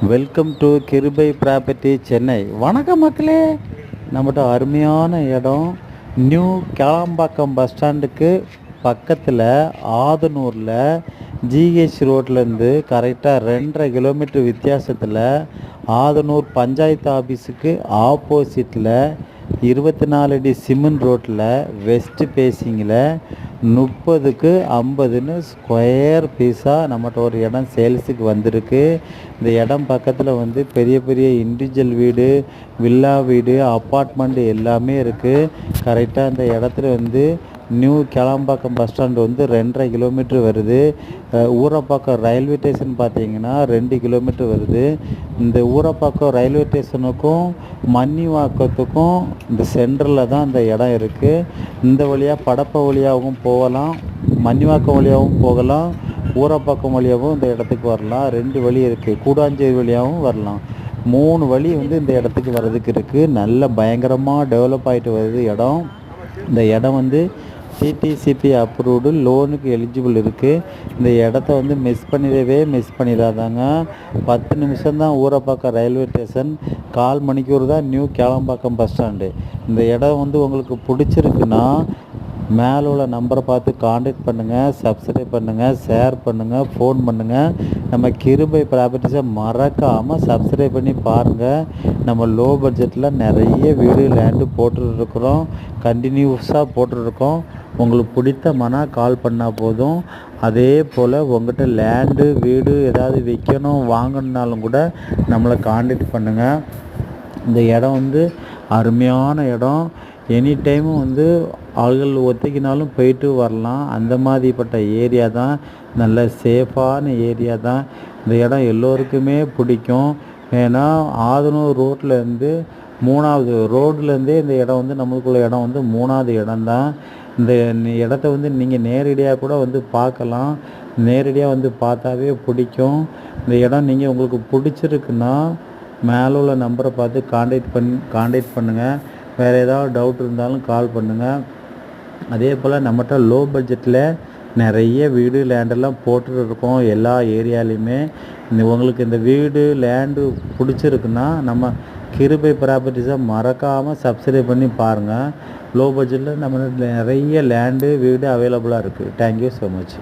Welcome to கிருபை property Chennai. வணக்கம் மக்களே, நம்மகிட்ட அருமையான இடம் நியூ கேளம்பாக்கம் பஸ் ஸ்டாண்டுக்கு பக்கத்தில் ஆதனூரில் ஜிஹெச் ரோட்லேருந்து கரெக்டாக 2.5 கிலோமீட்டர் வித்தியாசத்தில் ஆதனூர் பஞ்சாயத்து ஆஃபீஸுக்கு ஆப்போசிட்டில் 24 அடி சிமெண்ட் ரோட்டில் வெஸ்ட் பேசிங்கில் 30க்கு 50ன்னு ஸ்கொயர் பீஸாக நம்மகிட்ட ஒரு இடம் சேல்ஸுக்கு வந்திருக்கு. இந்த இடம் பக்கத்தில் வந்து பெரிய பெரிய இண்டிவிஜுவல் வீடு, வில்லா வீடு, அப்பார்ட்மெண்ட் எல்லாமே இருக்குது. கரெக்டாக இந்த இடத்துல வந்து நியூ கேளம்பாக்கம் பஸ் ஸ்டாண்டு வந்து 2.5 கிலோமீட்டர் வருது. ஊரப்பாக்கம் ரயில்வே ஸ்டேஷன் பார்த்தீங்கன்னா 2 கிலோமீட்டர் வருது. இந்த ஊரப்பாக்கம் ரயில்வே ஸ்டேஷனுக்கும் மன்னிவாக்கத்துக்கும் இந்த சென்டரில் தான் இந்த இடம் இருக்குது. இந்த வழியாக படப்பை வழியாகவும் போகலாம், மன்னிவாக்கம் வழியாகவும் போகலாம், ஊரப்பாக்கம் வழியாகவும் இந்த இடத்துக்கு வரலாம். 2 வழி இருக்குது. கூடாஞ்சேரி வழியாகவும் வரலாம். 3 வழி வந்து இந்த இடத்துக்கு வர்றதுக்கு இருக்குது. நல்ல பயங்கரமாக டெவலப் ஆகிட்டு வருது இடம். இந்த இடம் வந்து டிடிசிபி அப்ரூவ்டு, லோனுக்கு எலிஜிபிள் இருக்குது. இந்த இடத்த வந்து மிஸ் பண்ணிடாதாங்க. 10 நிமிஷம்தான் ஊரப்பாக்கம் ரயில்வே ஸ்டேஷன், 1/4 மணிக்கூர் தான் நியூ கேளம்பாக்கம் பஸ் ஸ்டாண்டு. இந்த இடம் வந்து உங்களுக்கு பிடிச்சிருக்குன்னா மேலே உள்ள நம்பரை பார்த்து காண்டாக்ட் பண்ணுங்கள், சப்ஸ்கிரைப் பண்ணுங்கள், ஷேர் பண்ணுங்கள், ஃபோன் பண்ணுங்கள். நம்ம கிருபை ப்ராப்பர்ட்டிஸை மறக்காமல் சப்ஸ்கிரைப் பண்ணி பாருங்கள். நம்ம லோ பட்ஜெட்டில் நிறைய வீடு லேண்டு போட்டுருக்குறோம், கண்டினியூஸாக போட்டுருக்கோம். உங்களுக்கு பிடித்தமானா கால் பண்ணால் போதும். அதே போல் உங்கள்கிட்ட லேண்டு வீடு ஏதாவது விற்கணும் வாங்கணுன்னாலும் கூட நம்மளை காண்டாக்ட் பண்ணுங்கள். இந்த இடம் வந்து அருமையான இடம். எனி டைமும் வந்து ஆள்கள் ஒத்திக்கினாலும் போயிட்டு வரலாம். அந்த மாதிரிப்பட்ட ஏரியா தான், நல்ல சேஃபான ஏரியா தான். இந்த இடம் எல்லோருக்குமே பிடிக்கும். ஏன்னா ஆதனூர் ரோட்லேருந்து 3வது ரோட்லேருந்தே இந்த இடம் வந்து நம்மளுக்குள்ள இடம் வந்து 3வது இடம் தான். இந்த இடத்த வந்து நீங்கள் நேரடியாக கூட வந்து பார்க்கலாம். நேரடியாக வந்து பார்த்தாவே பிடிக்கும். இந்த இடம் நீங்கள் உங்களுக்கு பிடிச்சிருக்குன்னா மேலே உள்ள நம்பரை பார்த்து காண்டாக்ட் பண்ணுங்கள். வேறு ஏதாவது டவுட் இருந்தாலும் கால் பண்ணுங்கள். அதே போல் நம்மகிட்ட லோ பட்ஜெட்டில் நிறைய வீடு லேண்டெல்லாம் போட்டுட்டு இருக்கோம் எல்லா ஏரியாலையுமே. உங்களுக்கு இந்த வீடு லேண்டு பிடிச்சிருக்குன்னா நம்ம கிருபை ப்ராப்பர்ட்டிஸை மறக்காமல் சப்ஸ்கிரைப் பண்ணி பாருங்கள். லோ பட்ஜெட்டில் நம்ம நிறைய லேண்டு வீடு அவைலபிளாக இருக்குது. Thank you so much.